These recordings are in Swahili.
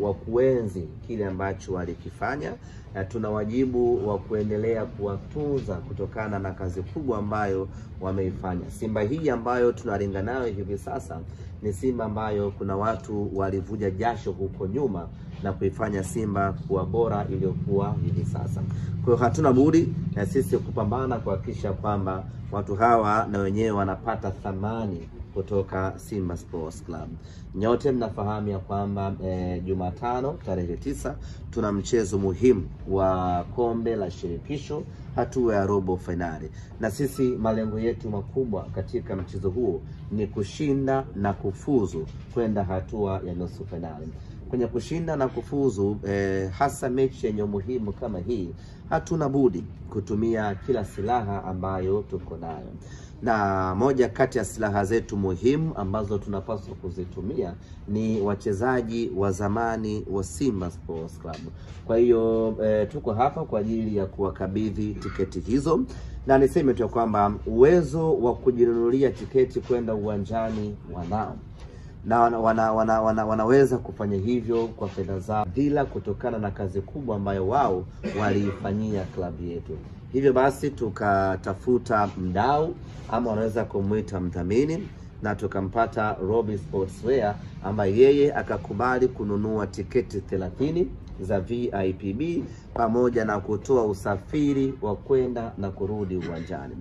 wa kuenzi kile ambacho walikifanya. Tuna wajibu wa kuendelea kuwatunza kutokana na kazi kubwa ambayo wameifanya. Simba hii ambayo tunaringa nayo hivi sasa ni Simba ambayo kuna watu walivuja jasho huko nyuma na kuifanya Simba kuwa bora iliyokuwa hivi sasa. Kwa hiyo hatuna budi na sisi kupambana kuhakikisha kwamba watu hawa na wenyewe wanapata thamani kutoka Simba Sports Club. Nyote mnafahamu ya kwamba Jumatano tarehe 9 tuna mchezo muhimu wa kombe la shirikisho hatua ya robo finali. Na sisi malengo yetu makubwa katika mchezo huo ni kushinda na kufuzu kwenda hatua ya nusu finali. Kwenye kushinda na kufuzu hasa mechi yenye muhimu kama hii, hatuna budi kutumia kila silaha ambayo tuko nayo. Na moja kati ya silaha zetu muhimu ambazo tunapaswa kuzitumia ni wachezaji wa zamani wa Simba Sports Club. Kwa hiyo tuko hapa kwa ajili ya kuwakabidhi tiketi hizo, na niseme tu kwamba uwezo wa kujinunulia tiketi kwenda uwanjani wanao, na wanaweza kufanya hivyo kwa fedha zao bila kutokana na kazi kubwa ambayo wao waliifanyia klabu yetu. Hivyo basi tukatafuta mdau ama wanaweza kumuita mdhamini, na tukampata Robi Sportswear ambaye yeye akakubali kununua tiketi 30 za VIPB pamoja na kutoa usafiri wa kwenda na kurudi uwanjani.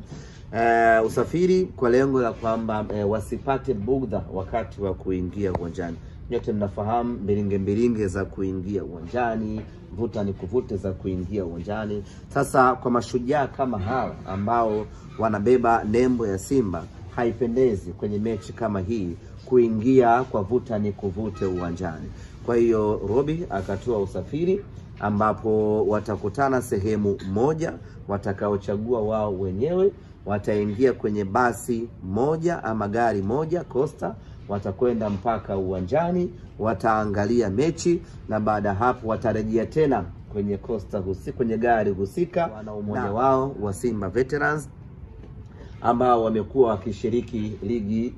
Usafiri kwa lengo la kwamba wasipate bugdha wakati wa kuingia uwanjani. Nyote mnafahamu mbilinge za kuingia uwanjani, vuta ni kuvute za kuingia uwanjani. Sasa kwa mashujaa kama hawa ambao wanabeba nembo ya Simba, haipendezi kwenye mechi kama hii kuingia kwa vuta ni kuvute uwanjani. Kwa hiyo Robi akatoa usafiri ambapo watakutana sehemu moja watakaochagua wao wenyewe. Wataingia kwenye basi moja ama gari moja Costa, watakwenda mpaka uwanjani, wataangalia mechi, na baada hapo watarejea tena kwenye Costa kwenye gari husika wana umoja wao wa Simba Veterans ambao wamekuwa wakishiriki ligi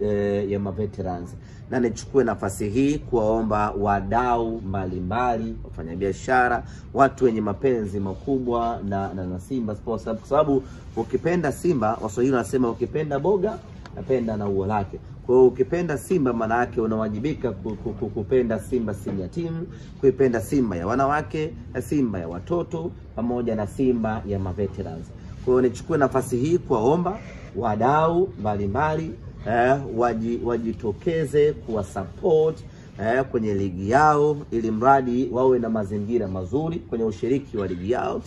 ya maveterans. Na nichukue nafasi hii kuwaomba wadau mbalimbali, wafanyabiashara, watu wenye mapenzi makubwa na Simba Sports Club, kwa sababu ukipenda Simba, Waswahili wanasema ukipenda boga napenda na ua lake. Kwa hiyo ukipenda Simba maana yake unawajibika kupenda Simba senior team, kuipenda Simba ya wanawake, na Simba ya watoto, pamoja na Simba ya maveterans. Kwa hiyo nichukue nafasi hii kuwaomba wadau mbalimbali wajitokeze kuwa support kwenye ligi yao, ili mradi wawe na mazingira mazuri kwenye ushiriki wa ligi yao.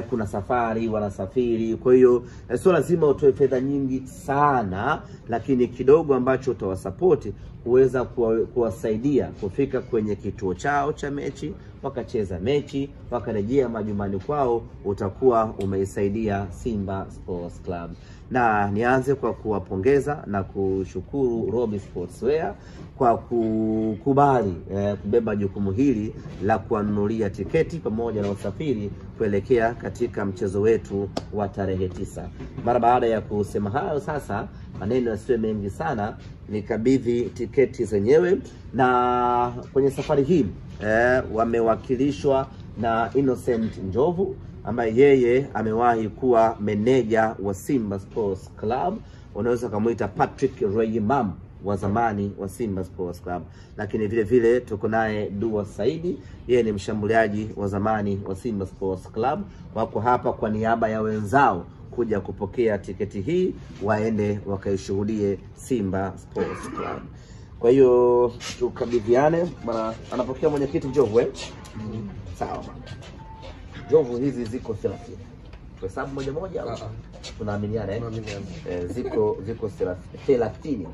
Kuna safari, wanasafiri, kwa hiyo sio lazima utoe fedha nyingi sana, lakini kidogo ambacho utawasupport huweza kuwasaidia kufika kwenye kituo chao cha mechi, wakacheza mechi, wakarejea majumbani kwao, utakuwa umeisaidia Simba Sports Club. Na nianze kwa kuwapongeza na kushukuru Robi Sportswear kwa kukubali kubeba jukumu hili la kuanunulia tiketi pamoja na usafiri kuelekea katika mchezo wetu wa tarehe 9. Mara baada ya kusema hayo, sasa maneno yasiwe mengi sana, nikabidhi tiketi zenyewe. Na kwenye safari hii wamewakilishwa na Innocent Njovu ambaye yeye amewahi kuwa meneja wa Simba Sports Club. Unaweza kumuita Patrick Rayimam wa zamani wa Simba Sports Club. Lakini vile vile tuko naye Dua Saidi, yeye ni mshambuliaji wa zamani wa Simba Sports Club. Wako hapa kwa niaba ya wenzao kuja kupokea tiketi hii waende wakaishuhudie Simba Sports Club. Kwa hiyo tukabidhiane. Bwana anapokea mwenyekiti Njovu sawa. Njovu hizi ziko 30. Kwa sababu moja moja au tunaaminiana ziko 30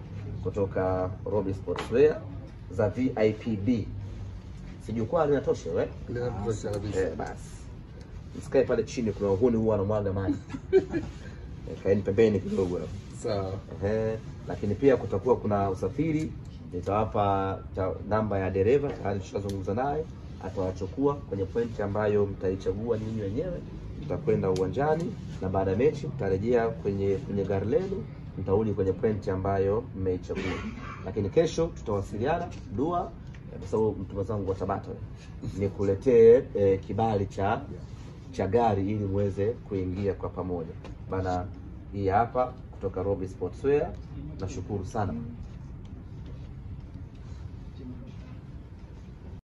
kutoka Robi Sportswear za VIPB. Sijukwaa linatosha linatosha kabisa. Basi msikae pale chini, kuna wahuni huwa wanamwaga maji. Kaeni pembeni kidogo hapo. Sawa. Lakini pia kutakuwa kuna usafiri. Nitawapa namba ya dereva, tayari tutazungumza naye, atawachukua kwenye pointi ambayo mtaichagua nyinyi wenyewe. Mtakwenda uwanjani na baada ya mechi mtarejea kwenye gari lenu, mtarudi kwenye pointi ambayo mmeichagua. Lakini kesho tutawasiliana Dua kwa sababu mtu wangu wa Tabata nikuletee kibali cha gari ili muweze kuingia kwa pamoja bana. Hii hapa kutoka Robi Sportswear. Nashukuru sana.